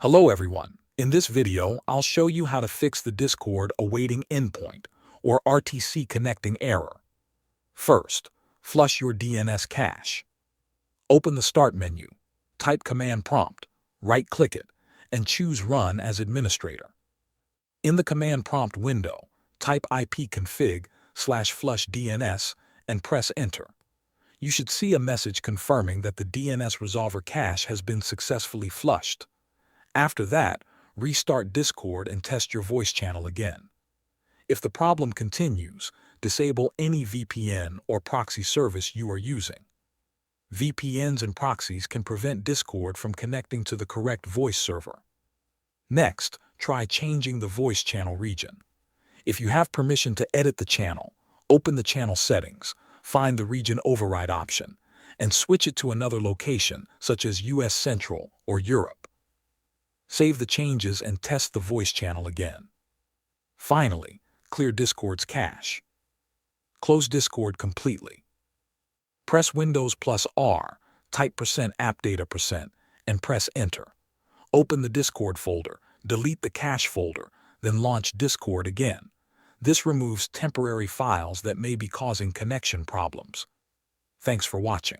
Hello everyone. In this video, I'll show you how to fix the Discord awaiting endpoint or RTC connecting error. First, flush your DNS cache. Open the Start menu, type Command Prompt, right-click it, and choose Run as Administrator. In the Command Prompt window, type ipconfig/flush DNS and press Enter. You should see a message confirming that the DNS resolver cache has been successfully flushed. After that, restart Discord and test your voice channel again. If the problem continues, disable any VPN or proxy service you are using. VPNs and proxies can prevent Discord from connecting to the correct voice server. Next, try changing the voice channel region. If you have permission to edit the channel, open the channel settings, find the region override option, and switch it to another location such as US Central or Europe. Save the changes and test the voice channel again. Finally, clear Discord's cache. Close Discord completely. Press Windows plus R, type %appdata%, and press Enter. Open the Discord folder, delete the cache folder, then launch Discord again. This removes temporary files that may be causing connection problems. Thanks for watching.